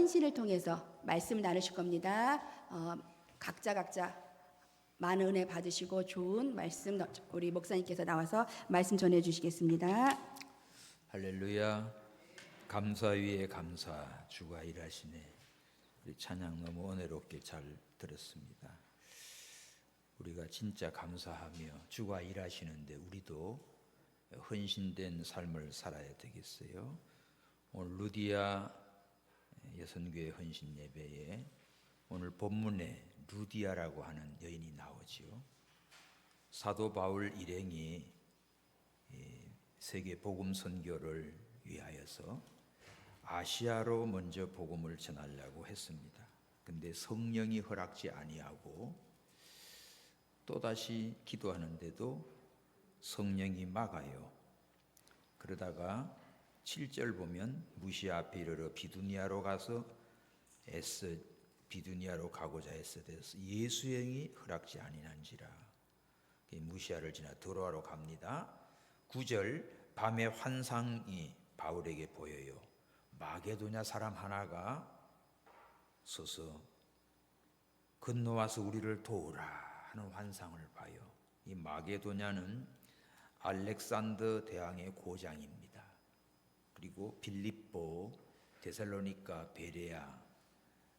헌신을 통해서 말씀을 나누실 겁니다. 각자 많은 은혜 받으시고 좋은 말씀 우리 목사님께서 나와서 말씀 전해 주시겠습니다. 할렐루야. 감사 위에 감사, 주가 일하시네. 우리 찬양 너무 은혜롭게 잘 들었습니다. 우리가 진짜 감사하며 주가 일하시는데 우리도 헌신된 삶을 살아야 되겠어요. 오늘 루디아 여선교회 헌신 예배에 오늘 본문에 루디아라고 하는 여인이 나오지요. 사도 바울 일행이 세계 복음 선교를 위하여서 아시아로 먼저 복음을 전하려고 했습니다. 근데 성령이 허락지 아니하고 또다시 기도하는데도 성령이 막아요. 그러다가 7절 보면 무시아 앞에 이르러 비두니아로 가서 비두니아로 가고자 했으되 예수의 영이 허락지 아니한지라. 무시아를 지나 드로아로 갑니다. 9절 밤에 환상이 바울에게 보여요. 마게도냐 사람 하나가 서서 건너와서 우리를 도우라 하는 환상을 봐요. 이 마게도냐는 알렉산더 대왕의 고장입니다. 그리고 빌립보, 데살로니가, 베레아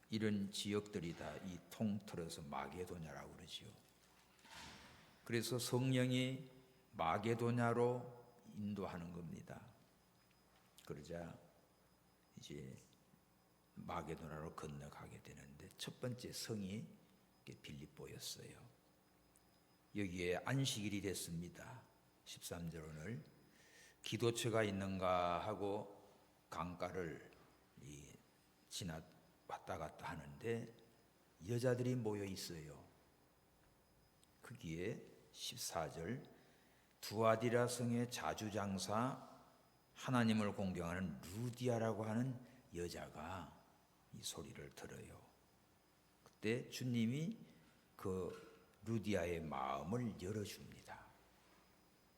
이런 지역들이 다 이 통틀어서 마게도냐라고 그러지요. 그래서 성령이 마게도냐로 인도하는 겁니다. 그러자 이제 마게도냐로 건너가게 되는데 첫 번째 성이 빌립보였어요. 여기에 안식일이 됐습니다. 13절 오늘 기도처가 있는가 하고 강가를 지나 왔다 갔다 하는데 여자들이 모여 있어요. 거기에 14절 두아디라 성의 자주장사 하나님을 공경하는 루디아라고 하는 여자가 이 소리를 들어요. 그때 주님이 그 루디아의 마음을 열어줍니다.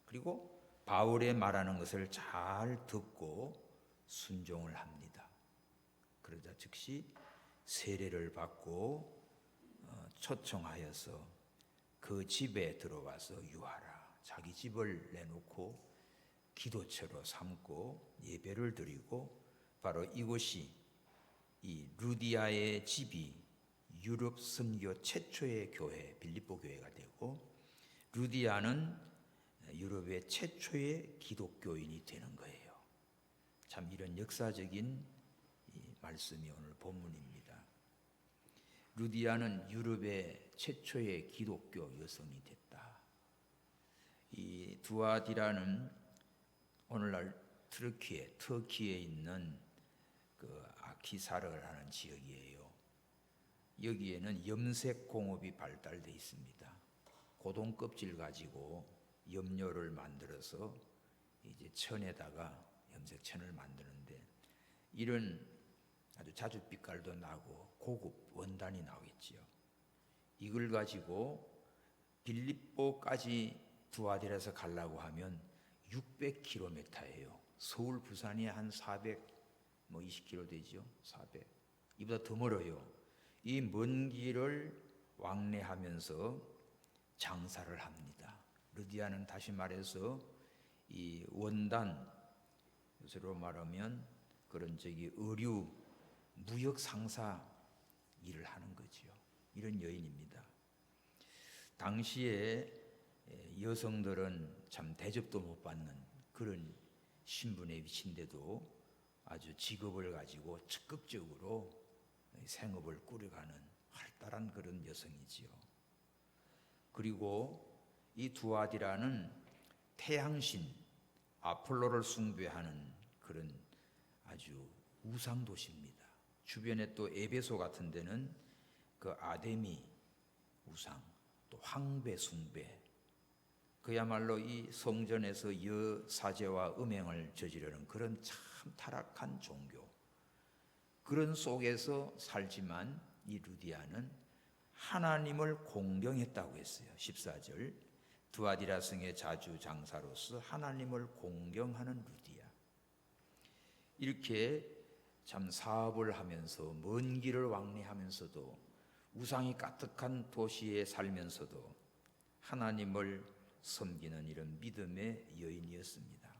그리고 바울의 말하는 것을 잘 듣고 순종을 합니다. 그러자 즉시 세례를 받고 초청하여서 그 집에 들어와서 유하라. 자기 집을 내놓고 기도처로 삼고 예배를 드리고 바로 이곳이 이 루디아의 집이 유럽 선교 최초의 교회 빌립보 교회가 되고 루디아는 유럽의 최초의 기독교인이 되는 거예요. 참 이런 역사적인 말씀이 오늘 본문입니다. 루디아는 유럽의 최초의 기독교 여성이 됐다. 이 두아디라는 오늘날 터키에 있는 그 아키사르라는 지역이에요. 여기에는 염색 공업이 발달되어 있습니다. 고동 껍질 가지고 염료를 만들어서 이제 천에다가 염색천을 만드는데 이런 아주 자주 빛깔도 나고 고급 원단이 나오겠지요. 이걸 가지고 빌립보까지 두아디라에서 가려고 하면 600km예요. 서울 부산이 한 420km 되죠. 400. 이보다 더 멀어요. 이 먼 길을 왕래하면서 장사를 합니다. 루디아는 다시 말해서 이 원단, 요새로 말하면 그런 의류, 무역 상사 일을 하는 거지요. 이런 여인입니다. 당시에 여성들은 참 대접도 못 받는 그런 신분에 위치인데도 아주 직업을 가지고 적극적으로 생업을 꾸려가는 활달한 그런 여성이지요. 그리고 이 두아디라는 태양신 아폴로를 숭배하는 그런 아주 우상 도시입니다. 주변에 또 에베소 같은 데는 그 아데미 우상, 또 황배 숭배, 그야말로 이 성전에서 여사제와 음행을 저지르는 그런 참 타락한 종교, 그런 속에서 살지만 이 루디아는 하나님을 공경했다고 했어요. 14절 두아디라 성의 자주 장사로서 하나님을 공경하는 루디아. 이렇게 참 사업을 하면서 먼 길을 왕래하면서도 우상이 가득한 도시에 살면서도 하나님을 섬기는 이런 믿음의 여인이었습니다.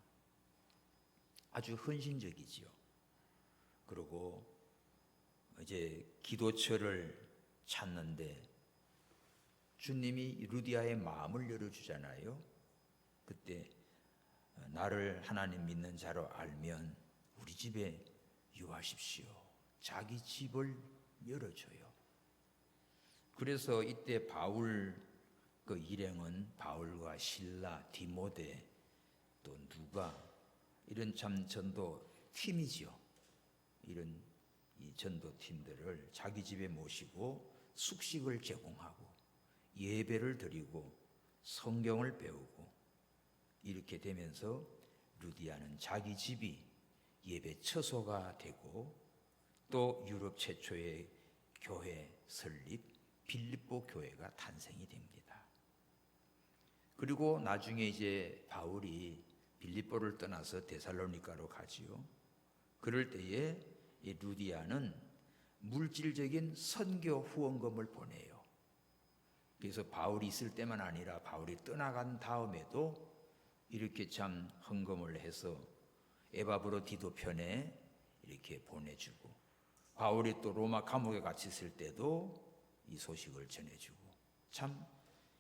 아주 헌신적이지요. 그리고 이제 기도처를 찾는데 주님이 루디아의 마음을 열어주잖아요. 그때 나를 하나님 믿는 자로 알면 우리 집에 유하십시오. 자기 집을 열어줘요. 그래서 이때 바울 그 일행은 바울과 실라, 디모데 또 누가 이런 참 전도 팀이지요. 이런 이 전도 팀들을 자기 집에 모시고 숙식을 제공하고 예배를 드리고 성경을 배우고 이렇게 되면서 루디아는 자기 집이 예배 처소가 되고 또 유럽 최초의 교회 설립 빌립보 교회가 탄생이 됩니다. 그리고 나중에 이제 바울이 빌립보를 떠나서 데살로니가로 가지요. 그럴 때에 이 루디아는 물질적인 선교 후원금을 보내요. 그래서 바울이 있을 때만 아니라 바울이 떠나간 다음에도 이렇게 참 헌금을 해서 에바브로 편에 이렇게 보내주고 바울이 또 로마 감옥에 갇혔을 때도 이 소식을 전해주고 참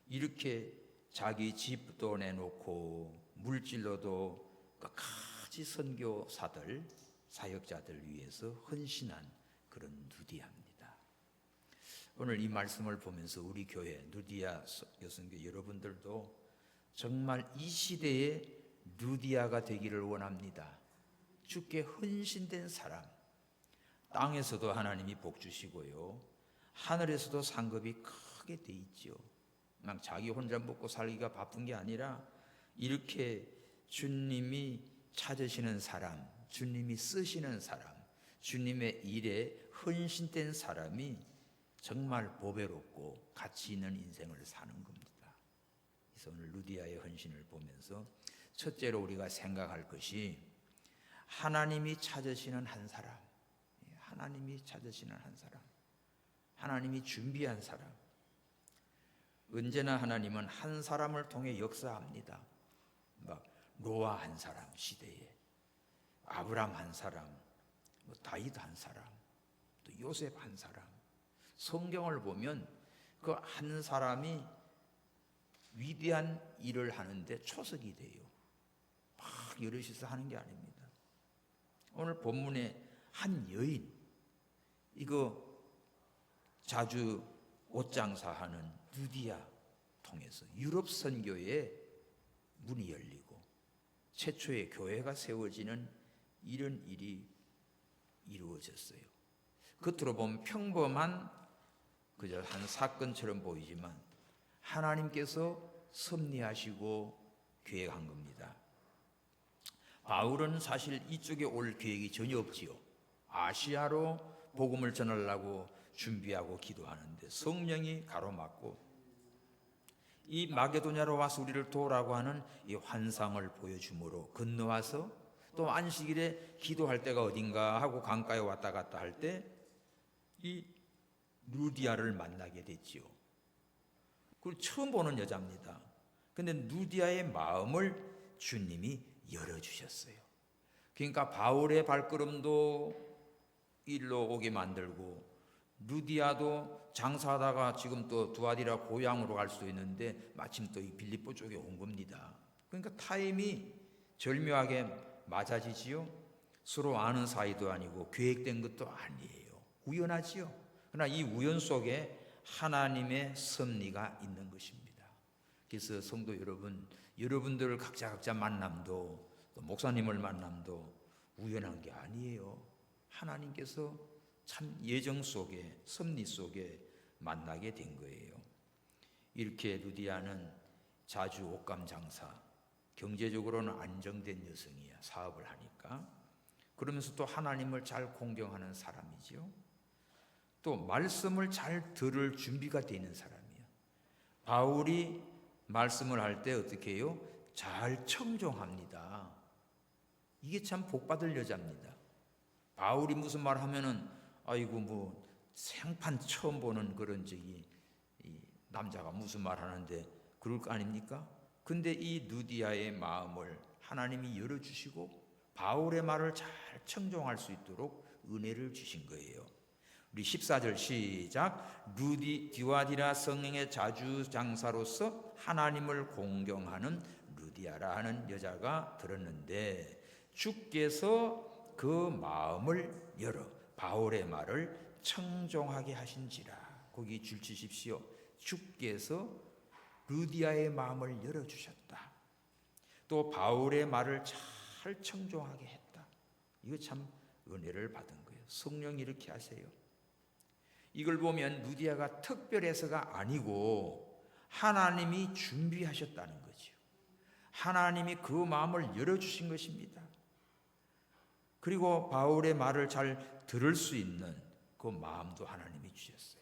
이렇게 자기 집도 내놓고 물질로도 끝까지 선교사들 사역자들 위해서 헌신한 그런 루디아입니다. 오늘 이 말씀을 보면서 우리 교회 루디아 여성교 여러분들도 정말 이 시대에 루디아가 되기를 원합니다. 주께 헌신된 사람, 땅에서도 하나님이 복 주시고요, 하늘에서도 상급이 크게 돼 있죠. 막 자기 혼자 먹고 살기가 바쁜 게 아니라 이렇게 주님이 찾으시는 사람, 주님이 쓰시는 사람, 주님의 일에 헌신된 사람이 정말 보배롭고 가치 있는 인생을 사는 겁니다. 그래서 오늘 루디아의 헌신을 보면서 첫째로 우리가 생각할 것이 하나님이 찾으시는 한 사람, 하나님이 찾으시는 한 사람, 하나님이 준비한 사람. 언제나 하나님은 한 사람을 통해 역사합니다. 막 노아 한 사람 시대에, 아브람 한 사람, 다윗 한 사람, 또 요셉 한 사람. 성경을 보면 그 한 사람이 위대한 일을 하는데 초석이 돼요. 막 여럿이서 하는 게 아닙니다. 오늘 본문에 한 여인, 이거 자주 옷장사하는 루디아 통해서 유럽 선교에 문이 열리고 최초의 교회가 세워지는 이런 일이 이루어졌어요. 겉으로 보면 평범한 그저 한 사건처럼 보이지만 하나님께서 섭리하시고 계획한 겁니다. 바울은 사실 이쪽에 올 계획이 전혀 없지요. 아시아로 복음을 전하려고 준비하고 기도하는데 성령이 가로막고 이 마게도냐로 와서 우리를 도우라고 하는 이 환상을 보여주므로 건너와서 또 안식일에 기도할 때가 어딘가 하고 강가에 왔다 갔다 할 때 이 루디아를 만나게 됐지요. 그걸 처음 보는 여자입니다. 근데 루디아의 마음을 주님이 열어주셨어요. 그러니까 바울의 발걸음도 일로 오게 만들고 루디아도 장사하다가 지금 또 두아디라 고향으로 갈 수도 있는데 마침 또 이 빌립보 쪽에 온 겁니다. 그러니까 타임이 절묘하게 맞아지지요. 서로 아는 사이도 아니고 계획된 것도 아니에요. 우연하지요. 그러나 이 우연 속에 하나님의 섭리가 있는 것입니다. 그래서 성도 여러분, 여러분들 각자 만남도 또 목사님을 만남도 우연한 게 아니에요. 하나님께서 참 예정 속에 섭리 속에 만나게 된 거예요. 이렇게 루디아는 자주 옷감 장사, 경제적으로는 안정된 여성이야. 사업을 하니까. 그러면서 또 하나님을 잘 공경하는 사람이지요. 또 말씀을 잘 들을 준비가 되는 사람이에요. 바울이 말씀을 할 때 어떻게 해요? 잘 청종합니다. 이게 참 복받을 여자입니다. 바울이 무슨 말 하면은 아이고 뭐 생판 처음 보는 그런 이 남자가 무슨 말 하는데 그럴 거 아닙니까? 근데 이 누디아의 마음을 하나님이 열어주시고 바울의 말을 잘 청종할 수 있도록 은혜를 주신 거예요. 우리 14절 시작. 듀아디라 성령의 자주장사로서 하나님을 공경하는 루디아라 하는 여자가 들었는데 주께서 그 마음을 열어 바울의 말을 청종하게 하신지라. 거기 줄 치십시오. 주께서 루디아의 마음을 열어주셨다. 또 바울의 말을 잘 청종하게 했다. 이거 참 은혜를 받은 거예요. 성령이 이렇게 하세요. 이걸 보면 루디아가 특별해서가 아니고 하나님이 준비하셨다는 거죠. 하나님이 그 마음을 열어주신 것입니다. 그리고 바울의 말을 잘 들을 수 있는 그 마음도 하나님이 주셨어요.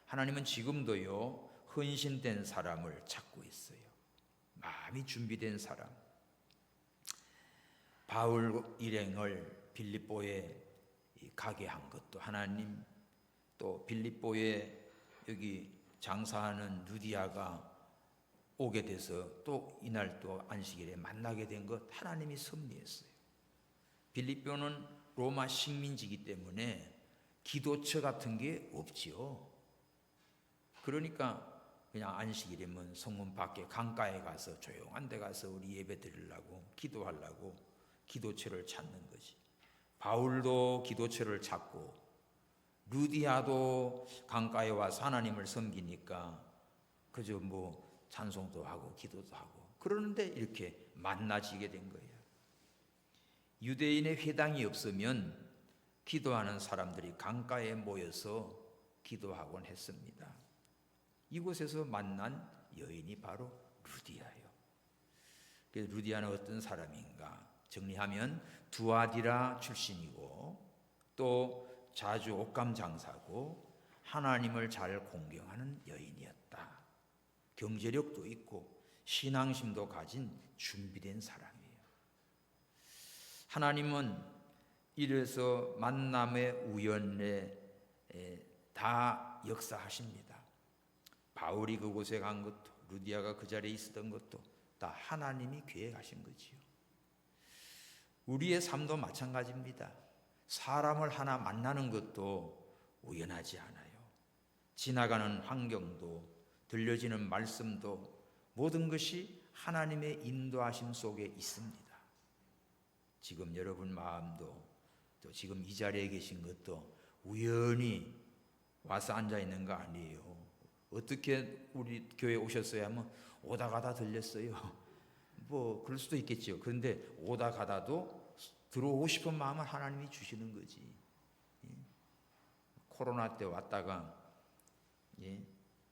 하나님은 지금도요 헌신된 사람을 찾고 있어요. 마음이 준비된 사람. 바울 일행을 빌립보에 가게 한 것도 하나님, 또 빌립보에 여기 장사하는 루디아가 오게 돼서 또 이날 또 안식일에 만나게 된 것 하나님이 섭리했어요. 빌립보는 로마 식민지이기 때문에 기도처 같은 게 없지요. 그러니까 그냥 안식일이면 성문 밖에 강가에 가서 조용한 데 가서 우리 예배 드리려고 기도하려고 기도처를 찾는 거지. 바울도 기도처를 찾고 루디아도 강가에 와서 하나님을 섬기니까 그저 뭐 찬송도 하고 기도도 하고 그러는데 이렇게 만나지게 된 거예요. 유대인의 회당이 없으면 기도하는 사람들이 강가에 모여서 기도하곤 했습니다. 이곳에서 만난 여인이 바로 루디아예요. 루디아는 어떤 사람인가? 정리하면 두아디라 출신이고 또 자주 옷감 장사고 하나님을 잘 공경하는 여인이었다. 경제력도 있고 신앙심도 가진 준비된 사람이에요. 하나님은 이래서 만남의 우연에 다 역사하십니다. 바울이 그곳에 간 것도 루디아가 그 자리에 있었던 것도 다 하나님이 계획하신 거지요. 우리의 삶도 마찬가지입니다. 사람을 하나 만나는 것도 우연하지 않아요. 지나가는 환경도 들려지는 말씀도 모든 것이 하나님의 인도하심 속에 있습니다. 지금 여러분 마음도 또 지금 이 자리에 계신 것도 우연히 와서 앉아 있는 거 아니에요. 어떻게 우리 교회 오셨어요 하면 오다 가다 들렸어요. 뭐 그럴 수도 있겠죠. 그런데 오다 가다도 들어오고 싶은 마음을 하나님이 주시는 거지. 코로나 때 왔다가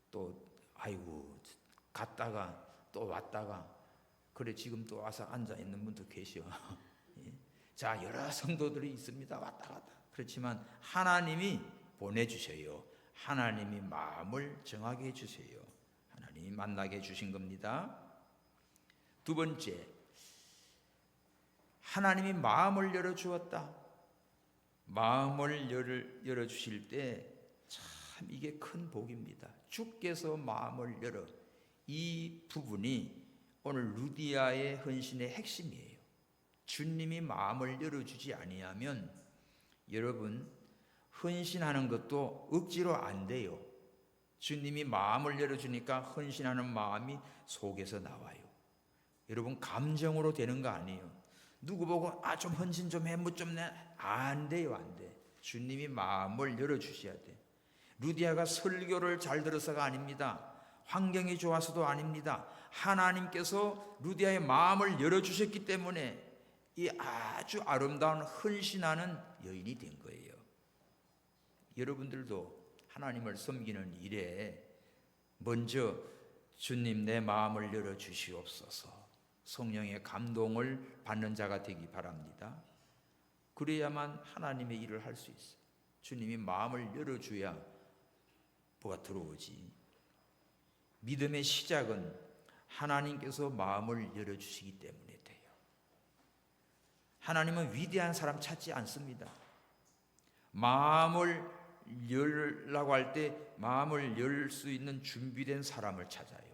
또 아이고 갔다가 또 왔다가 그래 지금 또 와서 앉아 있는 분도 계셔. 자, 여러 성도들이 있습니다. 왔다 갔다. 그렇지만 하나님이 보내주셔요. 하나님이 마음을 정하게 해주세요. 하나님이 만나게 해주신 겁니다. 두 번째, 하나님이 마음을 열어주었다. 마음을 열어주실 때 참 이게 큰 복입니다. 주께서 마음을 열어. 이 부분이 오늘 루디아의 헌신의 핵심이에요. 주님이 마음을 열어주지 아니하면 여러분 헌신하는 것도 억지로 안 돼요. 주님이 마음을 열어주니까 헌신하는 마음이 속에서 나와요. 여러분 감정으로 되는 거 아니에요. 누구 보고 좀 헌신 좀 해, 뭐 좀 내. 안 돼요, 안 돼. 주님이 마음을 열어주셔야 돼. 루디아가 설교를 잘 들어서가 아닙니다. 환경이 좋아서도 아닙니다. 하나님께서 루디아의 마음을 열어주셨기 때문에 이 아주 아름다운 헌신하는 여인이 된 거예요. 여러분들도 하나님을 섬기는 일에 먼저 주님 내 마음을 열어주시옵소서 성령의 감동을 받는 자가 되기 바랍니다. 그래야만 하나님의 일을 할 수 있어요. 주님이 마음을 열어줘야 뭐가 들어오지. 믿음의 시작은 하나님께서 마음을 열어주시기 때문에 돼요. 하나님은 위대한 사람 찾지 않습니다. 마음을 열라고 할 때 마음을 열 수 있는 준비된 사람을 찾아요.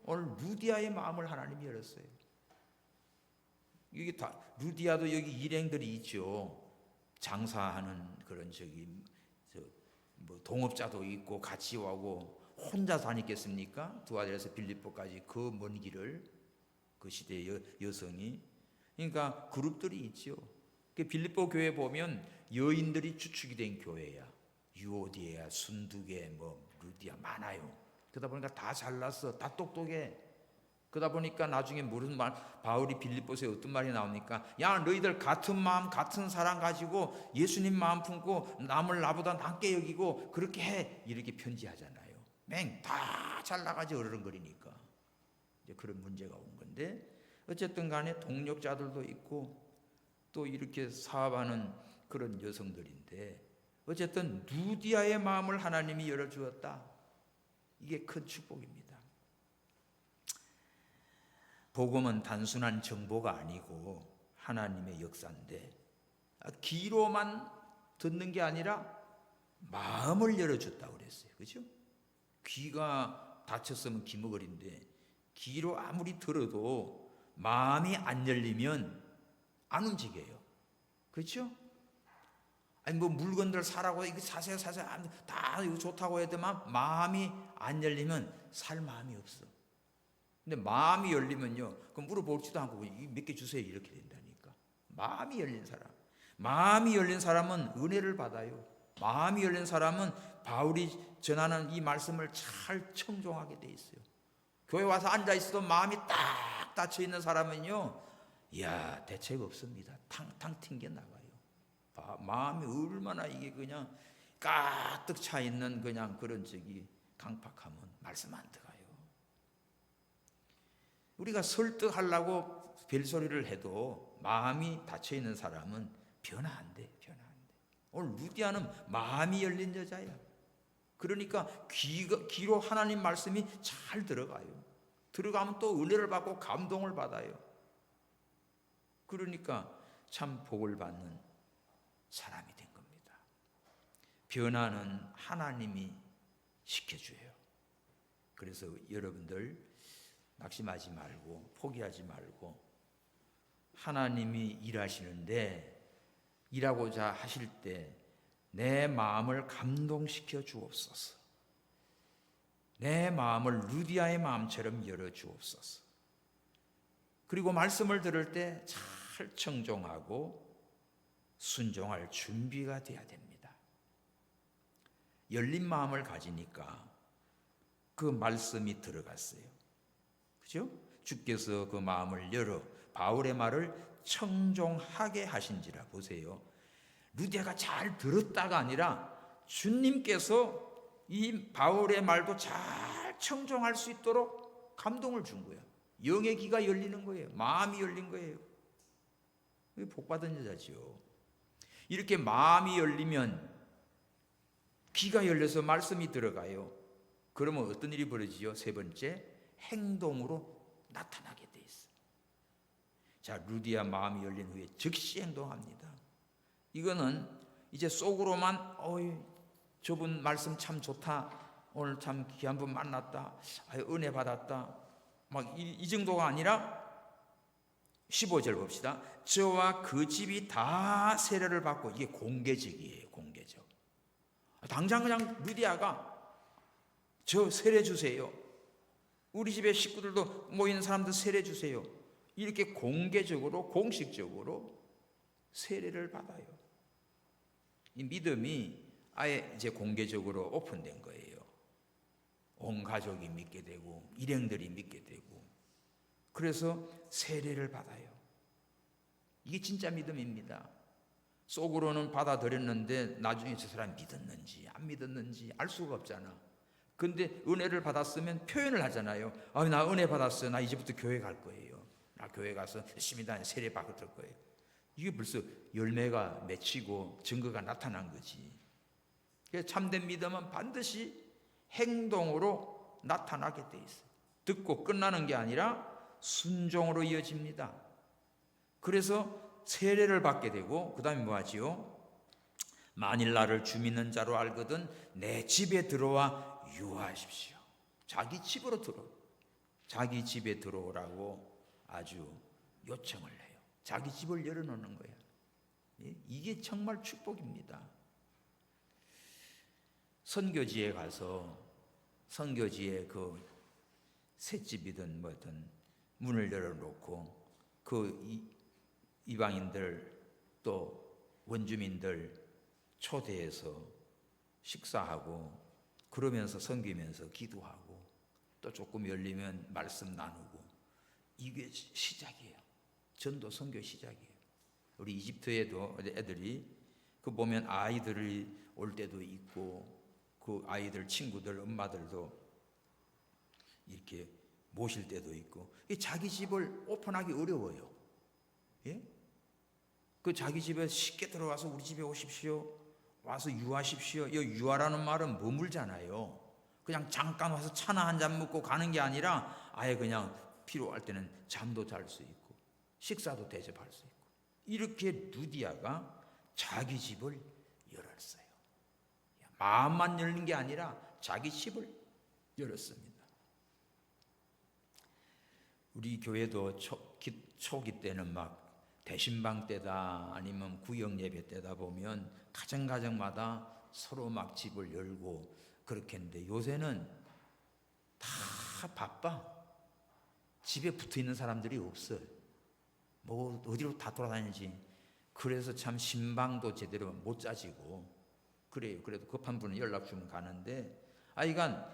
오늘 루디아의 마음을 하나님이 열었어요. 이게 다 루디아도 여기 일행들이 있죠. 장사하는 그런 뭐 동업자도 있고 같이 오고 혼자 다녔겠습니까? 두 아들에서 빌립보까지 그 먼 길을 그 시대의 여성이 그러니까 그룹들이 있죠. 빌립보 교회 보면 여인들이 주축이 된 교회야. 유오디에야, 순두계, 뭐 루디아 많아요. 그러다 보니까 다 잘났어, 다 똑똑해. 그러다 보니까 나중에 무슨 말 바울이 빌립보서에 어떤 말이 나옵니까? 야 너희들 같은 마음 같은 사랑 가지고 예수님 마음 품고 남을 나보다 낫게 여기고 그렇게 해 이렇게 편지하잖아요. 다 잘나가지 어르렁거리니까 이제 그런 문제가 온 건데 어쨌든 간에 동력자들도 있고 또 이렇게 사업하는 그런 여성들인데 어쨌든 루디아의 마음을 하나님이 열어주었다. 이게 큰 축복입니다. 복음은 단순한 정보가 아니고 하나님의 역사인데 귀로만 듣는 게 아니라 마음을 열어줬다고 그랬어요. 그렇죠? 귀가 다쳤으면 귀머거리인데 귀로 아무리 들어도 마음이 안 열리면 안 움직여요. 그렇죠? 아니 뭐 물건들 사라고 이거 사세요 다 이거 좋다고 해도만 마음이 안 열리면 살 마음이 없어. 근데 마음이 열리면요, 그럼 물어보지도 않고 몇 개 주세요 이렇게 된다니까. 마음이 열린 사람은 은혜를 받아요. 마음이 열린 사람은 바울이 전하는 이 말씀을 잘 청종하게 돼 있어요. 교회 와서 앉아 있어도 마음이 딱 닫혀 있는 사람은요, 이야 대책 없습니다. 탕탕 튕겨 나가요. 마음이 얼마나 이게 그냥 가득 차 있는 그냥 그런 강팍하면 말씀 안 들어가요. 우리가 설득하려고 별소리를 해도 마음이 닫혀 있는 사람은 변화 안 돼. 오늘 루디아는 마음이 열린 여자야. 그러니까 귀로 하나님 말씀이 잘 들어가요. 들어가면 또 은혜를 받고 감동을 받아요. 그러니까 참 복을 받는 사람이 된 겁니다. 변화는 하나님이 시켜줘요. 그래서 여러분들 낙심하지 말고 포기하지 말고 하나님이 일하시는데 일하고자 하실 때 내 마음을 감동시켜 주옵소서. 내 마음을 루디아의 마음처럼 열어 주옵소서. 그리고 말씀을 들을 때 잘 청종하고 순종할 준비가 돼야 됩니다. 열린 마음을 가지니까 그 말씀이 들어갔어요. 그죠? 주께서 그 마음을 열어 바울의 말을 청종하게 하신지라. 보세요. 루디아가 잘 들었다가 아니라 주님께서 이 바울의 말도 잘 청종할 수 있도록 감동을 준 거예요. 영의 귀가 열리는 거예요. 마음이 열린 거예요. 복받은 여자죠. 이렇게 마음이 열리면 귀가 열려서 말씀이 들어가요. 그러면 어떤 일이 벌어지죠? 세 번째, 행동으로 나타나게 돼 있어요. 자, 루디아 마음이 열린 후에 즉시 행동합니다. 이거는 이제 속으로만 저분 말씀 참 좋다, 오늘 참 귀한 분 만났다, 은혜 받았다, 막 이 정도가 아니라 15절 봅시다. 저와 그 집이 다 세례를 받고, 이게 공개적이에요. 공개적. 당장 그냥 루디아가 저 세례 주세요, 우리 집에 식구들도 모이는 사람들 세례 주세요, 이렇게 공개적으로 공식적으로 세례를 받아요. 이 믿음이 아예 이제 공개적으로 오픈된 거예요. 온 가족이 믿게 되고 일행들이 믿게 되고, 그래서 세례를 받아요. 이게 진짜 믿음입니다. 속으로는 받아들였는데 나중에 저 사람이 믿었는지 안 믿었는지 알 수가 없잖아. 근데 은혜를 받았으면 표현을 하잖아요. 나 은혜 받았어요. 나 이제부터 교회 갈 거예요. 나 교회 가서 열심히 다니 세례 받을 거예요. 이게 벌써 열매가 맺히고 증거가 나타난 거지. 그래서 참된 믿음은 반드시 행동으로 나타나게 돼 있어요. 듣고 끝나는 게 아니라 순종으로 이어집니다. 그래서 세례를 받게 되고, 그 다음에 뭐 하지요? 만일 나를 주 믿는 자로 알거든 내 집에 들어와 유하십시오. 자기 집으로 자기 집에 들어오라고 아주 요청을 해요. 자기 집을 열어놓는 거야. 이게 정말 축복입니다. 선교지에 가서 선교지에 그 셋집이든 뭐든 문을 열어놓고 그 이방인들 또 원주민들 초대해서 식사하고 그러면서 섬기면서 기도하고 또 조금 열리면 말씀 나누고 이게 시작이에요. 전도 선교 시작이에요. 우리 이집트에도 애들이 그 보면 아이들이 올 때도 있고 그 아이들 친구들 엄마들도 이렇게 모실 때도 있고 자기 집을 오픈하기 어려워요. 예? 그 자기 집에 쉽게 들어와서 우리 집에 오십시오. 와서 유하십시오. 이 유하라는 말은 머물잖아요. 그냥 잠깐 와서 차나 한 잔 먹고 가는 게 아니라 아예 그냥 필요할 때는 잠도 잘 수 있고 식사도 대접할 수 있고 이렇게 루디아가 자기 집을 열었어요. 마음만 열린 게 아니라 자기 집을 열었습니다. 우리 교회도 초기 때는 막 대신방 때다 아니면 구역 예배 때다 보면 가정마다 서로 막 집을 열고 그렇게 했는데 요새는 다 바빠. 집에 붙어 있는 사람들이 없어요. 뭐 어디로 다 돌아다니지. 그래서 참 신방도 제대로 못 짜지고 그래요. 그래도 급한 분은 연락 주면 가는데 하여간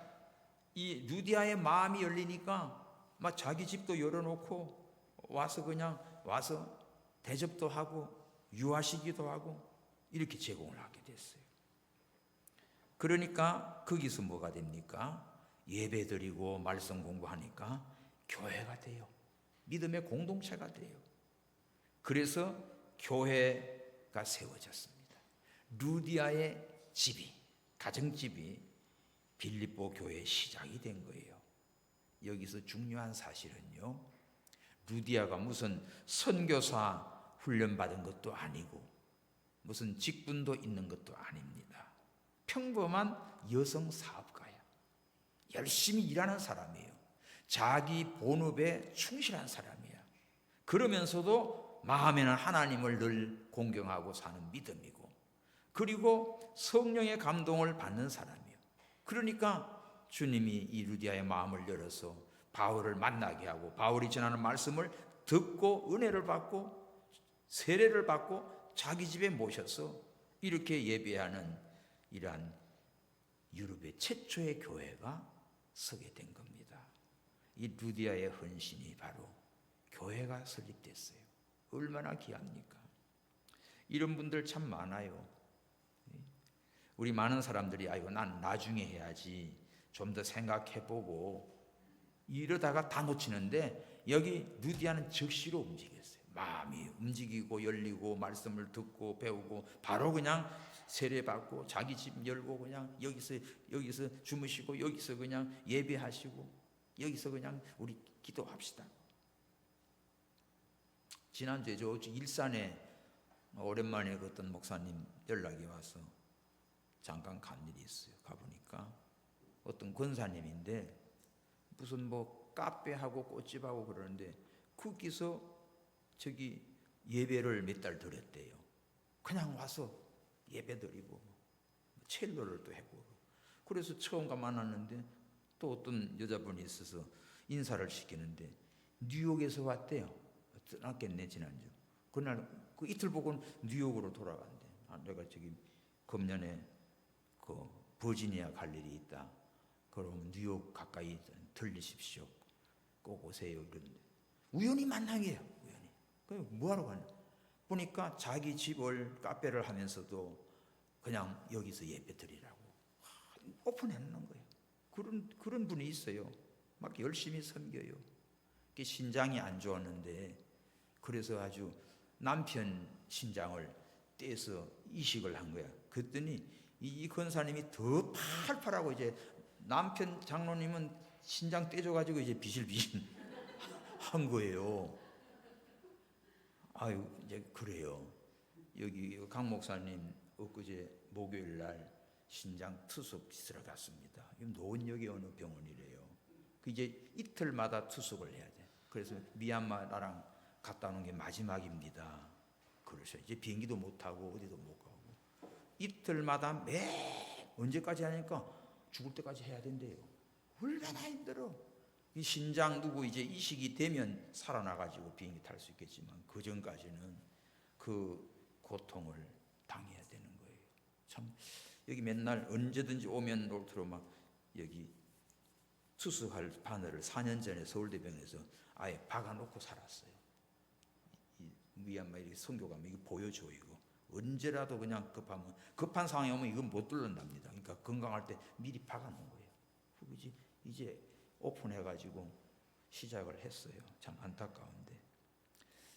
이 루디아의 마음이 열리니까 막 자기 집도 열어놓고 와서 그냥 와서 대접도 하고 유하시기도 하고 이렇게 제공을 하게 됐어요. 그러니까 거기서 뭐가 됩니까? 예배 드리고 말씀 공부하니까 교회가 돼요. 믿음의 공동체가 돼요. 그래서 교회가 세워졌습니다. 루디아의 집이 가정집이 빌립보 교회의 시작이 된 거예요. 여기서 중요한 사실은요, 루디아가 무슨 선교사 훈련받은 것도 아니고 무슨 직분도 있는 것도 아닙니다. 평범한 여성 사업가야. 열심히 일하는 사람이에요. 자기 본업에 충실한 사람이야. 그러면서도 마음에는 하나님을 늘 공경하고 사는 믿음이고 그리고 성령의 감동을 받는 사람이에요. 그러니까 주님이 이 루디아의 마음을 열어서 바울을 만나게 하고 바울이 전하는 말씀을 듣고 은혜를 받고 세례를 받고 자기 집에 모셔서 이렇게 예배하는 이러한 유럽의 최초의 교회가 서게 된 겁니다. 이 루디아의 헌신이 바로 교회가 설립됐어요. 얼마나 귀합니까? 이런 분들 참 많아요. 우리 많은 사람들이 아이고 난 나중에 해야지 좀 더 생각해보고 이러다가 다 놓치는데 여기 루디아는 즉시로 움직였어요. 마음이 움직이고 열리고 말씀을 듣고 배우고 바로 그냥 세례받고 자기 집 열고 그냥 여기서 주무시고 여기서 그냥 예배하시고 여기서 그냥 우리 기도합시다. 지난주에 저 일산에 오랜만에 그 어떤 목사님 연락이 와서 잠깐 간 일이 있어요. 가보니까 어떤 권사님인데 무슨 뭐 카페하고 꽃집하고 그러는데 거기서 저기 예배를 몇 달 드렸대요. 그냥 와서 예배 드리고 첼로를 또 해보고 그래서 처음 만났는데 또 어떤 여자분이 있어서 인사를 시키는데 뉴욕에서 왔대요. 떠났겠네 지난주. 그날 그 이틀 보고는 뉴욕으로 돌아간대. 내가 저기 금년에 그 버지니아 갈 일이 있다. 그럼 뉴욕 가까이 들리십시오. 꼭 오세요. 이러는데 우연히 만난 게요. 우연히. 그 뭐하러 가냐? 보니까 자기 집을 카페를 하면서도 그냥 여기서 예배 드리라고 오픈해 놓는 거예요. 그런 분이 있어요. 막 열심히 섬겨요. 신장이 안 좋았는데 그래서 아주 남편 신장을 떼서 이식을 한 거야. 그랬더니 이 권사님이 더 팔팔하고 이제 남편 장로님은 신장 떼줘가지고 이제 비실비실 한 거예요. 아유 이제 그래요. 여기 강 목사님 엊그제 목요일 날 신장 투숙 짓으러 갔습니다. 노원역의 어느 병원이래요. 이제 이틀마다 투숙을 해야 돼. 그래서 미얀마랑 갔다 오는 게 마지막입니다. 그러셔. 이제 비행기도 못 타고 어디도 못 가고 이틀마다 매 언제까지 하니까 죽을 때까지 해야 된대요. 얼마나 힘들어. 이 신장 두고 이제 이식이 되면 살아나가지고 비행기 탈 수 있겠지만 그 전까지는 그 고통을 당해야 되는 거예요. 참 여기 맨날 언제든지 오면 올수록 막 여기 투숙할 바늘을 4년 전에 서울대병원에서 아예 박아놓고 살았어요. 이 미얀마 이렇게 선교 가면 이거 보여줘. 이거 언제라도 그냥 급한 상황이 오면 이건 못 뚫는답니다. 그러니까 건강할 때 미리 박아놓은 거예요. 이제 오픈해가지고 시작을 했어요. 참 안타까운데.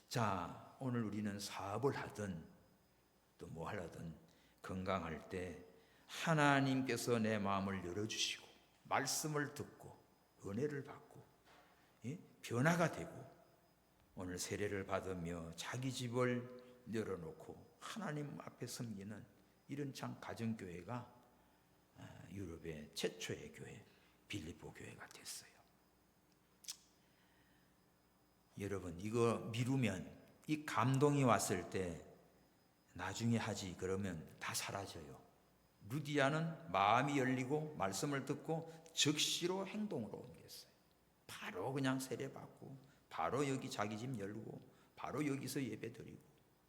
자, 오늘 우리는 사업을 하든 또 뭐 하든 건강할 때 하나님께서 내 마음을 열어주시고 말씀을 듣고 은혜를 받고 변화가 되고 오늘 세례를 받으며 자기 집을 열어놓고 하나님 앞에 섬기는 이런 참 가정교회가 유럽의 최초의 교회 빌립보 교회가 됐어요. 여러분 이거 미루면 이 감동이 왔을 때 나중에 하지 그러면 다 사라져요. 루디아는 마음이 열리고 말씀을 듣고 즉시로 행동으로 옮겼어요. 바로 그냥 세례받고 바로 여기 자기 집 열고 바로 여기서 예배드리고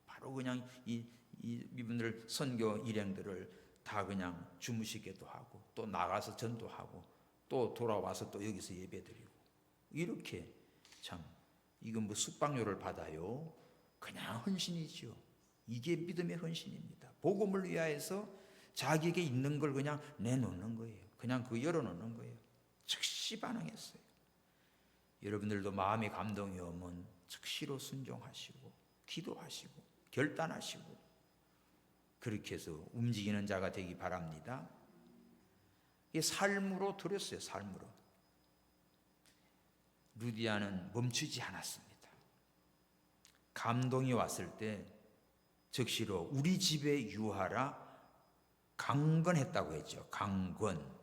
바로 그냥 이분들 선교 일행들을 다 그냥 주무시게도 하고 또 나가서 전도하고 또 돌아와서 또 여기서 예배드리고 이렇게 참 이건 뭐 숙박료를 받아요? 그냥 헌신이지요. 이게 믿음의 헌신입니다. 복음을 위하여서 자기에게 있는 걸 그냥 내놓는 거예요. 그냥 그 열어놓는 거예요. 즉시 반응했어요. 여러분들도 마음의 감동이 오면 즉시로 순종하시고 기도하시고 결단하시고 그렇게 해서 움직이는 자가 되기 바랍니다. 이 삶으로 들였어요. 삶으로. 루디아는 멈추지 않았습니다. 감동이 왔을 때 즉시로 우리 집에 유하라 강권했다고 했죠. 강권.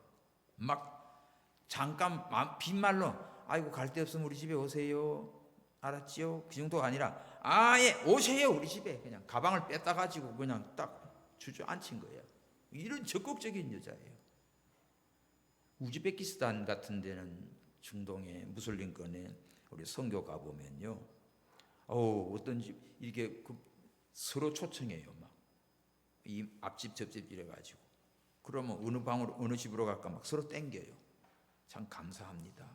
막 잠깐 빈말로 아이고 갈 데 없으면 우리 집에 오세요. 알았지요? 그 정도가 아니라 아예 오세요 우리 집에. 그냥 가방을 뺐다 가지고 그냥 딱 주저앉힌 거예요. 이런 적극적인 여자예요. 우즈베키스탄 같은 데는 중동의 무슬림권에 우리 선교 가보면요. 어떤 집 이렇게 서로 초청해요. 막 이 앞집 저집 이래가지고 그러면 어느 방으로 어느 집으로 갈까 막 서로 땡겨요. 참 감사합니다.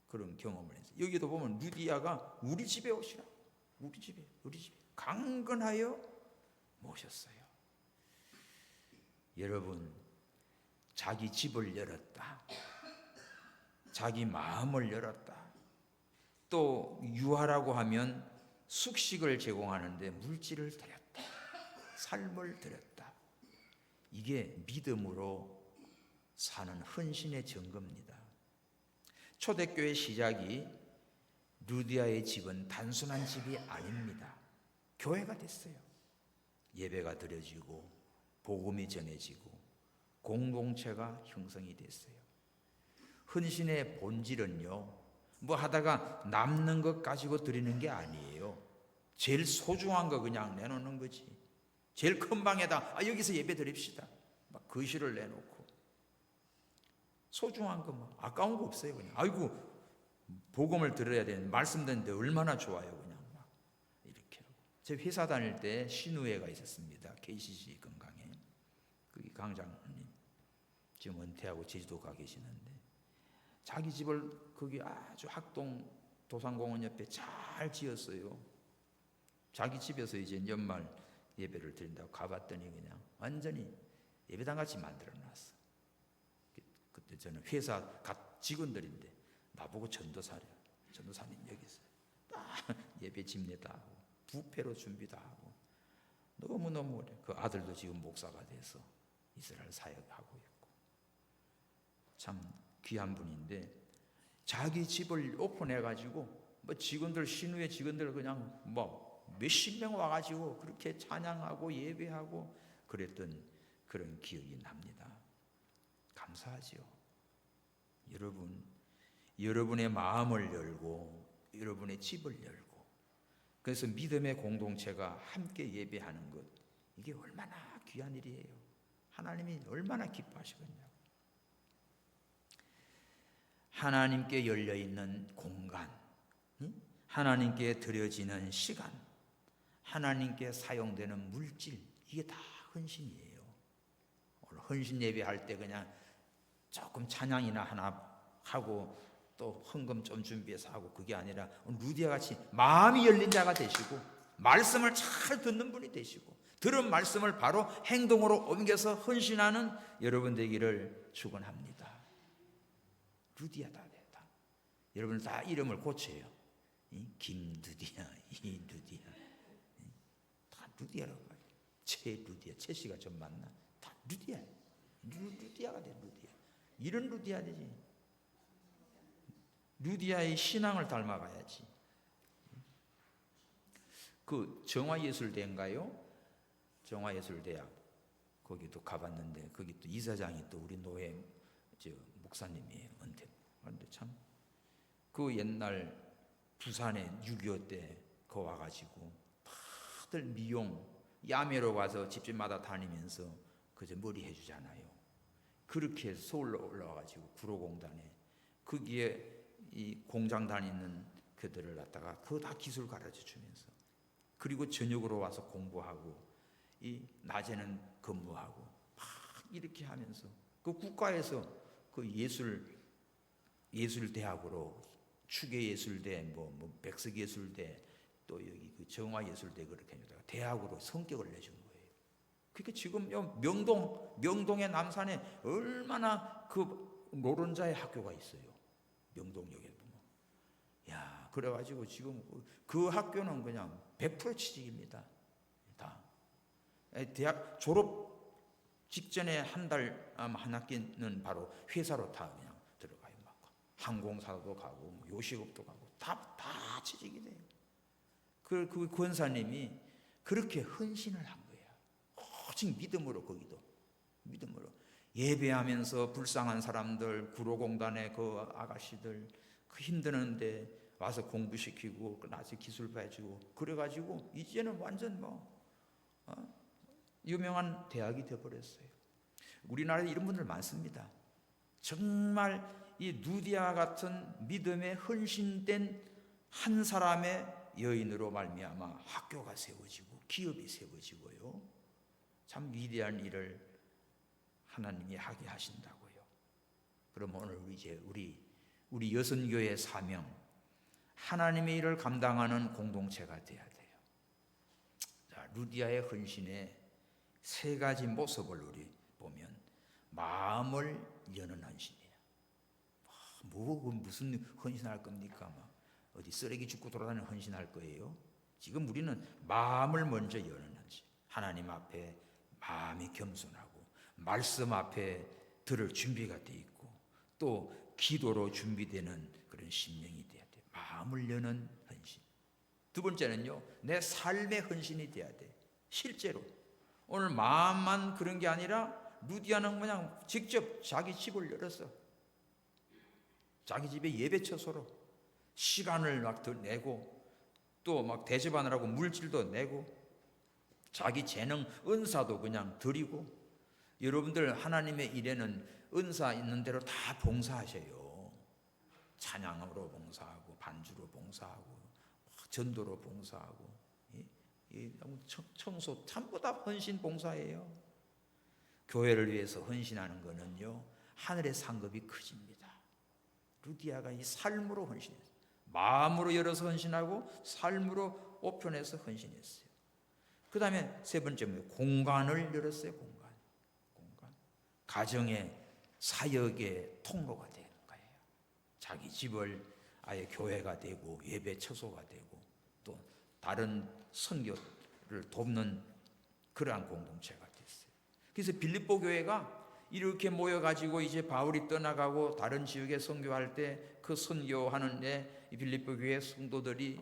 그런 경험을 했어요. 여기도 보면 루디아가 우리 집에 오시라. 우리 집에 강건하여 모셨어요. 여러분 자기 집을 열었다. 자기 마음을 열었다. 또 유하라고 하면 숙식을 제공하는데 물질을 드렸다. 삶을 드렸다. 이게 믿음으로 사는 헌신의 증거입니다. 초대교회 시작이 루디아의 집은 단순한 집이 아닙니다. 교회가 됐어요. 예배가 드려지고 복음이 전해지고 공동체가 형성이 됐어요. 헌신의 본질은요, 뭐 하다가 남는 것 가지고 드리는 게 아니에요. 제일 소중한 거 그냥 내놓는 거지. 제일 큰 방에다 여기서 예배 드립시다. 막 거실을 내놓고 소중한 거 뭐 아까운 거 없어요. 그냥 아이고 복음을 들어야 되는 말씀 듣는데 얼마나 좋아요. 그냥 막 이렇게 하고. 제 회사 다닐 때 신우회가 있었습니다. KCC 건강에 거기 강장님 지금 은퇴하고 제주도 가 계시는데 자기 집을 거기 아주 학동 도산공원 옆에 잘 지었어요. 자기 집에서 이제 연말 예배를 드린다고 가봤더니 그냥 완전히 예배당 같이 만들어놨어. 그때 저는 회사 직원들인데 나보고 전도사래. 전도사님 여기 있어요. 딱 예배 집례 다 하고 부패로 준비 다 하고 너무너무 그 아들도 지금 목사가 돼서 이스라엘 사역하고 있고 참 귀한 분인데 자기 집을 오픈해가지고 뭐 직원들 신우의 직원들 그냥 뭐 몇십 명 와가지고 그렇게 찬양하고 예배하고 그랬던 그런 기억이 납니다. 감사하지요. 여러분, 여러분의 마음을 열고 여러분의 집을 열고 그래서 믿음의 공동체가 함께 예배하는 것, 이게 얼마나 귀한 일이에요. 하나님이 얼마나 기뻐하시겠냐고. 하나님께 열려있는 공간, 하나님께 드려지는 시간, 하나님께 사용되는 물질, 이게 다 헌신이에요. 오늘 헌신 예배할 때 그냥 조금 찬양이나 하나 하고 또 헌금 좀 준비해서 하고 그게 아니라 루디아 같이 마음이 열린 자가 되시고 말씀을 잘 듣는 분이 되시고 들은 말씀을 바로 행동으로 옮겨서 헌신하는 여러분 되기를 축원합니다. 루디아다 됐다. 여러분 다 이름을 고쳐요. 김루디아, 이루디아, 다 루디아라고 해요. 최루디아, 최씨가 좀 맞나? 다 루디아, 루디아가 돼. 루디아. 이런 루디아 되지. 루디아의 신앙을 닮아가야지. 그 정화예술대인가요? 정화예술대학 거기도 가봤는데 거기 또 이사장이 또 우리 노회 목사님이에요. 은퇴. 그런데 참 그 옛날 부산에 6.25 때 거 와가지고 다들 미용 야매로 와서 집집마다 다니면서 그저 머리 해주잖아요. 그렇게 해서 서울로 올라와가지고 구로공단에 거기에 이 공장 다니는 그들을 갖다가 그거 다 기술 가르쳐 주면서 그리고 저녁으로 와서 공부하고 이 낮에는 근무하고 막 이렇게 하면서 그 국가에서 그 예술대학으로 추계예술대 뭐 백석예술대 또 여기 그 정화예술대 그렇게 하다가 대학으로 성격을 내준 거예요. 그러니까 지금 명동의 남산에 얼마나 그 노른자의 학교가 있어요. 명동역에 보면. 야, 그래가지고 지금 그 학교는 그냥 100% 취직입니다. 다. 대학 졸업 직전에 한 학기는 바로 회사로 다 그냥 들어가요. 막 항공사도 가고 뭐 요식업도 가고 다 취직이 돼요. 그 권사님이 그렇게 헌신을 한 거예요. 오직 믿음으로 거기도 믿음으로 예배하면서 불쌍한 사람들 구로공단의 그 아가씨들 그 힘드는데 와서 공부시키고 나중에 기술 배주고 그래가지고 이제는 완전 유명한 대학이 되어버렸어요. 우리나라에 이런 분들 많습니다. 정말 이 누디아 같은 믿음에 헌신된 한 사람의 여인으로 말미암아 학교가 세워지고 기업이 세워지고요. 참 위대한 일을 하나님이 하게 하신다고요. 그럼 오늘 우리 여선교회 사명, 하나님의 일을 감당하는 공동체가 돼야 돼요. 자, 루디아의 헌신의 세 가지 모습을 우리 보면 마음을 여는 헌신이에요. 무슨 헌신할 겁니까? 어디 쓰레기 줍고 돌아다니는 헌신할 거예요? 지금 우리는 마음을 먼저 여는 헌신. 하나님 앞에 마음이 겸손하고 말씀 앞에 들을 준비가 돼 있고 또 기도로 준비되는 그런 심령이 돼야 돼. 마음을 여는 헌신. 두 번째는요, 내 삶의 헌신이 돼야 돼. 실제로 오늘 마음만 그런 게 아니라 루디아는 그냥 직접 자기 집을 열었어. 자기 집에 예배 처소로 시간을 막 더 내고 또 막 대접하느라고 물질도 내고 자기 재능 은사도 그냥 드리고. 여러분들 하나님의 일에는 은사 있는 대로 다 봉사하셔요. 찬양으로 봉사하고 반주로 봉사하고 전도로 봉사하고 청소 전부 다 헌신 봉사예요. 교회를 위해서 헌신하는 거는요 하늘의 상급이 커집니다. 루디아가 이 삶으로 헌신했어요. 마음으로 열어서 헌신하고 삶으로 오픈해서 헌신했어요. 그 다음에 세 번째 공간을 열었어요. 공간. 가정의 사역의 통로가 되는 거예요. 자기 집을 아예 교회가 되고 예배 처소가 되고 또 다른 선교를 돕는 그러한 공동체가 됐어요. 그래서 빌립보 교회가 이렇게 모여가지고 이제 바울이 떠나가고 다른 지역에 선교할 때 그 선교하는데 이 빌립보 교회 성도들이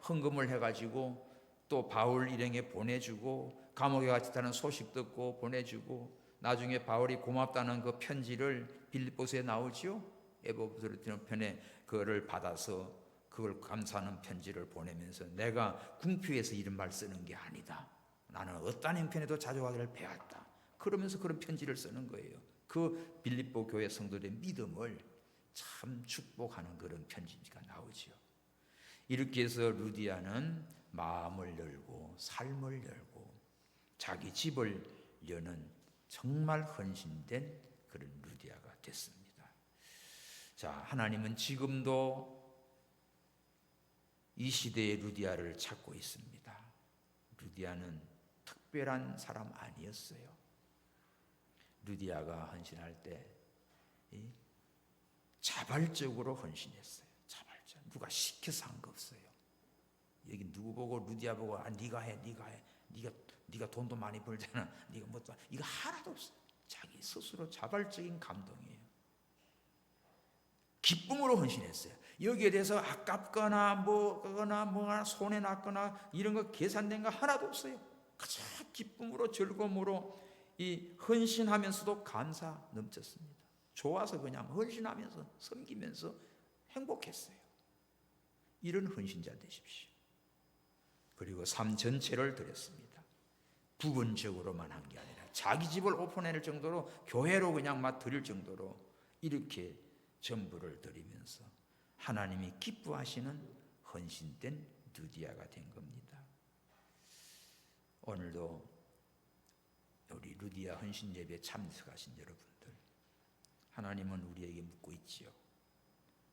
헌금을 해가지고 또 또 바울 일행에 보내주고 감옥에 갇혔다는 소식 듣고 보내주고 나중에 바울이 고맙다는 그 편지를 빌립보서에 나오지요. 에베소서 편에 그거를 받아서 그걸 감사하는 편지를 보내면서 내가 궁피해서 이런 말 쓰는 게 아니다. 나는 어떠한 형편에도 자족하기를 배웠다. 그러면서 그런 편지를 쓰는 거예요. 그 빌립보 교회 성도들의 믿음을 참 축복하는 그런 편지가 나오지요. 이렇게 해서 루디아는 마음을 열고 삶을 열고 자기 집을 여는 정말 헌신된 그런 루디아가 됐습니다. 자, 하나님은 지금도 이 시대의 루디아를 찾고 있습니다. 루디아는 특별한 사람 아니었어요. 루디아가 헌신할 때 자발적으로 헌신했어요. 자발적. 누가 시켜서 한 거 없어요. 여기 누구 보고 루디아 보고 네가 해. 네가 돈도 많이 벌잖아. 네가 뭐 이거 하나도 없어요. 자기 스스로 자발적인 감동이에요. 기쁨으로 헌신했어요. 여기에 대해서 아깝거나 뭐거나 손해 났거나 이런 거 계산된 거 하나도 없어요. 가장 기쁨으로 즐거움으로 이 헌신하면서도 감사 넘쳤습니다. 좋아서 그냥 헌신하면서 섬기면서 행복했어요. 이런 헌신자 되십시오. 그리고 삶 전체를 드렸습니다. 부분적으로만 한 게 아니라 자기 집을 오픈할 정도로 교회로 그냥 막 드릴 정도로 이렇게 전부를 드리면서 하나님이 기뻐하시는 헌신된 루디아가 된 겁니다. 오늘도 우리 루디아 헌신 예배에 참석하신 여러분들, 하나님은 우리에게 묻고 있지요.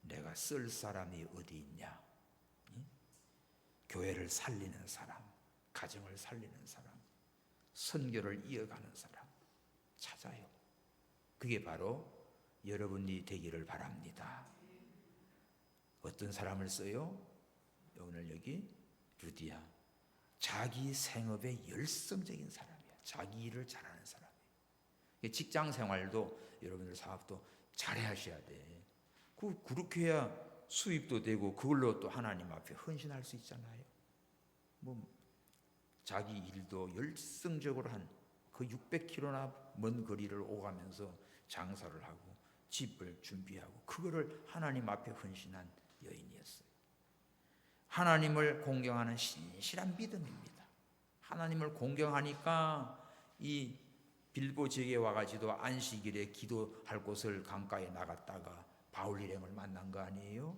내가 쓸 사람이 어디 있냐? 교회를 살리는 사람, 가정을 살리는 사람, 선교를 이어가는 사람 찾아요. 그게 바로 여러분이 되기를 바랍니다. 어떤 사람을 써요? 오늘 여기 루디아, 자기 생업에 열성적인 사람이야. 자기 일을 잘하는 사람이에요. 직장 생활도 여러분들 사업도 잘하셔야 돼. 그렇게 해야 수입도 되고 그걸로 또 하나님 앞에 헌신할 수 있잖아요. 자기 일도 열성적으로 한 그 600km나 먼 거리를 오가면서 장사를 하고 집을 준비하고 그거를 하나님 앞에 헌신한 여인이었어요. 하나님을 공경하는 신실한 믿음입니다. 하나님을 공경하니까 이 빌보 지역에 와가지고 안식일에 기도할 곳을 강가에 나갔다가 바울 일행을 만난 거 아니에요?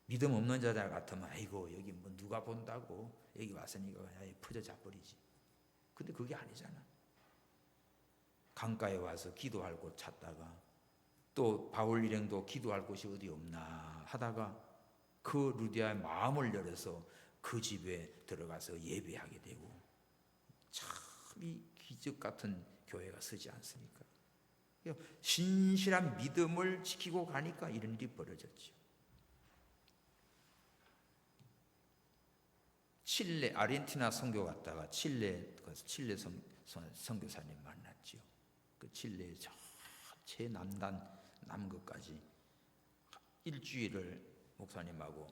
믿음 없는 자들 같으면 아이고 여기 뭐 누가 본다고 여기 왔으니까 그냥 퍼져 자버리지. 근데 그게 아니잖아. 강가에 와서 기도할 곳 찾다가 또 바울 일행도 기도할 곳이 어디 없나 하다가 그 루디아의 마음을 열어서 그 집에 들어가서 예배하게 되고 참 이 기적 같은 교회가 서지 않습니까? 신실한 믿음을 지키고 가니까 이런 일이 벌어졌죠. 칠레 아르헨티나 선교 갔다가 칠레 선교사님 만났죠. 그 칠레 제 남극까지 일주일을 목사님하고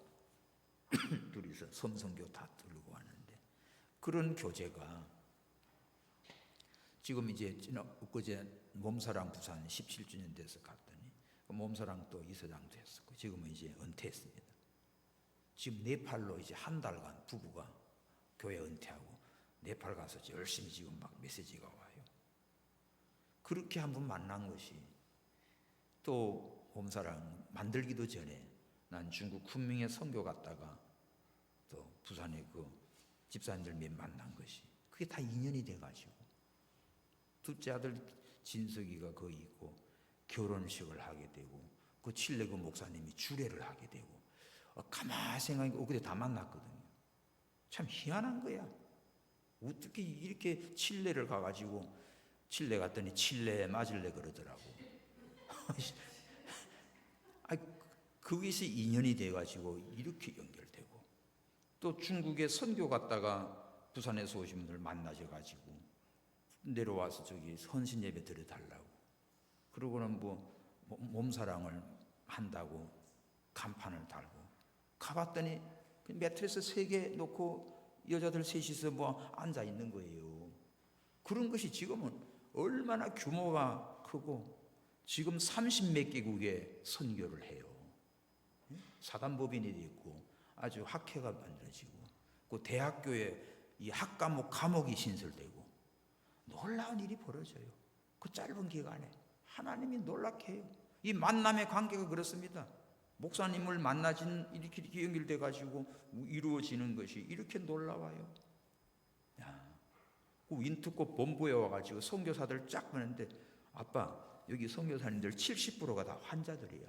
둘이서 섬선교 다 들고 왔는데 그런 교제가 지금 이제 엊그제 몸사랑 부산 17주년 돼서 갔더니 몸사랑 또 이사장도 했었고 지금은 이제 은퇴했습니다. 지금 네팔로 이제 한 달간 부부가 교회 은퇴하고 네팔 가서 열심히 지금 막 메시지가 와요. 그렇게 한 번 만난 것이 또 몸사랑 만들기도 전에 난 중국 군명에 선교 갔다가 또 부산에 그 집사님들 몇 만난 것이 그게 다 인연이 돼가지고 둘째 아들 진석이가 거기 있고 결혼식을 하게 되고 그 칠레 그 목사님이 주례를 하게 되고 가만히 생각하니까 그때 다 만났거든요. 참 희한한 거야. 어떻게 이렇게 칠레를 가가지고 칠레 갔더니 칠레 맞을래 그러더라고. 거기서 인연이 돼가지고 이렇게 연결되고 또 중국에 선교 갔다가 부산에서 오신 분들 만나셔가지고 내려와서 저기 헌신 예배 드려달라고 그러고는 몸사랑을 한다고 간판을 달고 가봤더니 매트리스 3개 놓고 여자들 셋이서 뭐 앉아 있는 거예요. 그런 것이 지금은 얼마나 규모가 크고 지금 30몇 개국에 선교를 해요. 사단법인이 있고 아주 학회가 만들어지고 그 대학교에 이 학과목 과목이 신설되고 놀라운 일이 벌어져요. 그 짧은 기간에 하나님이 놀랍게 해요. 이 만남의 관계가 그렇습니다. 목사님을 만나진 이렇게 연결돼 가지고 이루어지는 것이 이렇게 놀라워요. 그 윈트코 본부에 와가지고 선교사들 쫙 보는데 아빠 여기 선교사님들 70%가 다 환자들이야.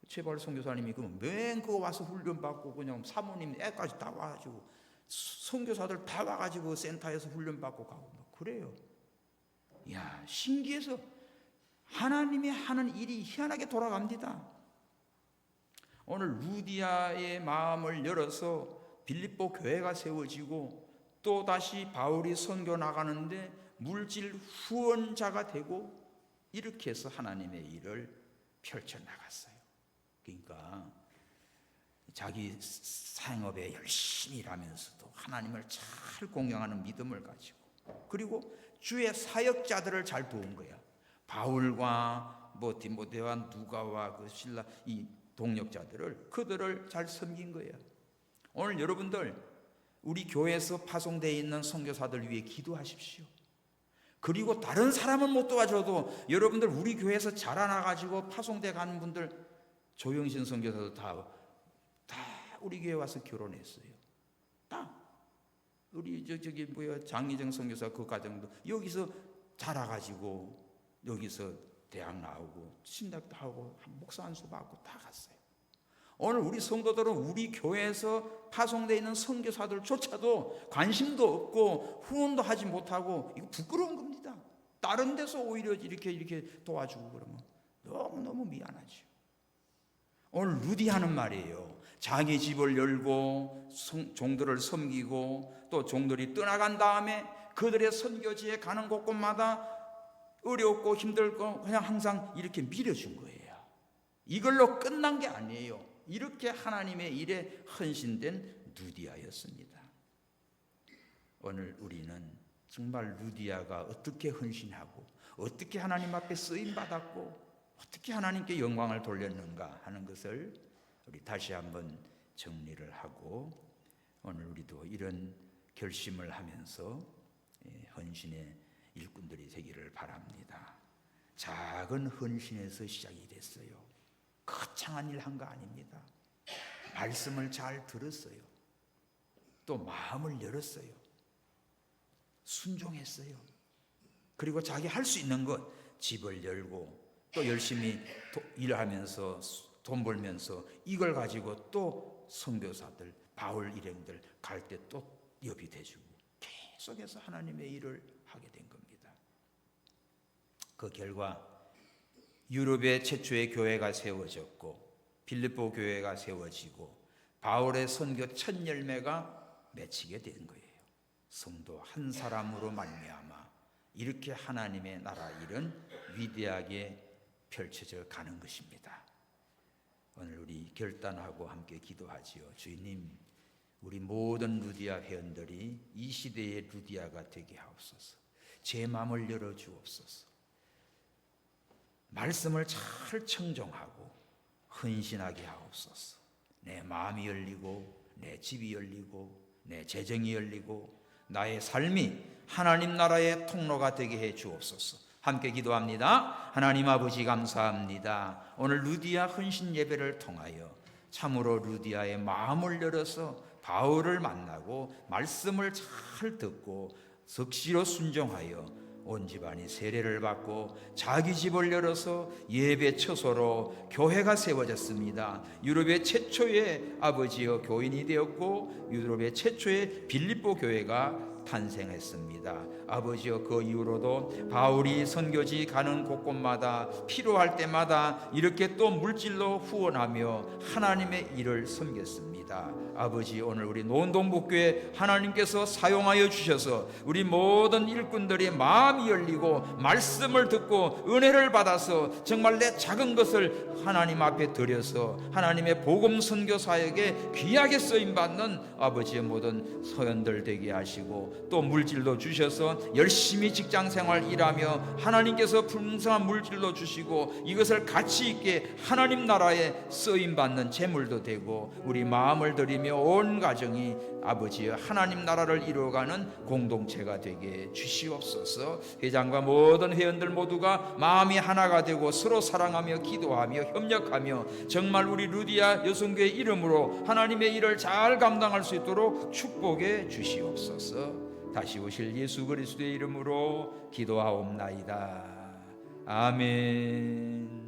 제발 선교사님이 그러면 맨 그거 와서 훈련 받고 그냥 사모님 애까지 다 와가지고 선교사들 다 와가지고 센터에서 훈련 받고 가고 뭐 그래요. 야 신기해서 하나님이 하는 일이 희한하게 돌아갑니다. 오늘 루디아의 마음을 열어서 빌립보 교회가 세워지고 또 다시 바울이 선교 나가는데 물질 후원자가 되고 이렇게 해서 하나님의 일을 펼쳐 나갔어요. 그러니까 자기 상업에 열심히 일하면서도 하나님을 잘 공경하는 믿음을 가지고 그리고 주의 사역자들을 잘 도운 거야. 바울과 뭐 디모데와 누가와 그 신라 이 동역자들을 그들을 잘 섬긴 거예요. 오늘 여러분들 우리 교회에서 파송되어 있는 선교사들 위해 기도하십시오. 그리고 다른 사람은 못 도와줘도 여러분들 우리 교회에서 자라나가지고 파송돼 가는 분들 조영신 선교사도 다 우리 교회 와서 결혼했어요. 다 우리 저기 뭐야 장희정 선교사 그 가정도 여기서 자라가지고 여기서 대학 나오고 신학도 하고 목사 안수 받고 다 갔어요. 오늘 우리 성도들은 우리 교회에서 파송되어 있는 선교사들조차도 관심도 없고 후원도 하지 못하고 이거 부끄러운 겁니다. 다른 데서 오히려 이렇게 도와주고 그러면 너무너무 미안하죠. 오늘 루디 하는 말이에요. 자기 집을 열고 종들을 섬기고 또 종들이 떠나간 다음에 그들의 선교지에 가는 곳곳마다 어렵고 힘들고 그냥 항상 이렇게 밀어준 거예요. 이걸로 끝난 게 아니에요. 이렇게 하나님의 일에 헌신된 루디아였습니다. 오늘 우리는 정말 루디아가 어떻게 헌신하고 어떻게 하나님 앞에 쓰임받았고 어떻게 하나님께 영광을 돌렸는가 하는 것을 우리 다시 한번 정리를 하고 오늘 우리도 이런 결심을 하면서 헌신의 일꾼들이 되기를 바랍니다. 작은 헌신에서 시작이 됐어요. 거창한 일 한 거 아닙니다. 말씀을 잘 들었어요. 또 마음을 열었어요. 순종했어요. 그리고 자기 할 수 있는 것 집을 열고 또 열심히 일하면서 돈 벌면서 이걸 가지고 또 선교사들 바울 일행들 갈 때 또 여비대주고 계속해서 하나님의 일을 하게 된 겁니다. 그 결과 유럽의 최초의 교회가 세워졌고 빌립보 교회가 세워지고 바울의 선교 첫 열매가 맺히게 된 거예요. 성도 한 사람으로 말미암아 이렇게 하나님의 나라 일은 위대하게 펼쳐져 가는 것입니다. 오늘 우리 결단하고 함께 기도하지요. 주님, 우리 모든 루디아 회원들이 이 시대의 루디아가 되게 하옵소서. 제 마음을 열어 주옵소서. 말씀을 잘 청종하고 헌신하게 하옵소서. 내 마음이 열리고 내 집이 열리고 내 재정이 열리고 나의 삶이 하나님 나라의 통로가 되게 해 주옵소서. 함께 기도합니다. 하나님 아버지 감사합니다. 오늘 루디아 헌신 예배를 통하여 참으로 루디아의 마음을 열어서 바울을 만나고 말씀을 잘 듣고 석시로 순종하여 온 집안이 세례를 받고 자기 집을 열어서 예배 처소로 교회가 세워졌습니다. 유럽의 최초의 아버지여 교인이 되었고 유럽의 최초의 빌립보 교회가 탄생했습니다. 아버지여, 그 이후로도 바울이 선교지 가는 곳곳마다 필요할 때마다 이렇게 또 물질로 후원하며 하나님의 일을 섬겼습니다. 아버지, 오늘 우리 노원동북교회 하나님께서 사용하여 주셔서 우리 모든 일꾼들이 마음이 열리고 말씀을 듣고 은혜를 받아서 정말 내 작은 것을 하나님 앞에 드려서 하나님의 복음 선교 사역에 귀하게 쓰임 받는 아버지의 모든 서연들 되게 하시고, 또 물질도 주셔서 열심히 직장 생활 일하며 하나님께서 풍성한 물질도 주시고 이것을 가치 있게 하나님 나라에 쓰임 받는 재물도 되고, 우리 마음을 드리며 온 가정이 아버지의 하나님 나라를 이루어가는 공동체가 되게 주시옵소서. 회장과 모든 회원들 모두가 마음이 하나가 되고 서로 사랑하며 기도하며 협력하며 정말 우리 루디아 여성교회 이름으로 하나님의 일을 잘 감당할 수 있도록 축복해 주시옵소서. 다시 오실 예수 그리스도의 이름으로 기도하옵나이다. 아멘.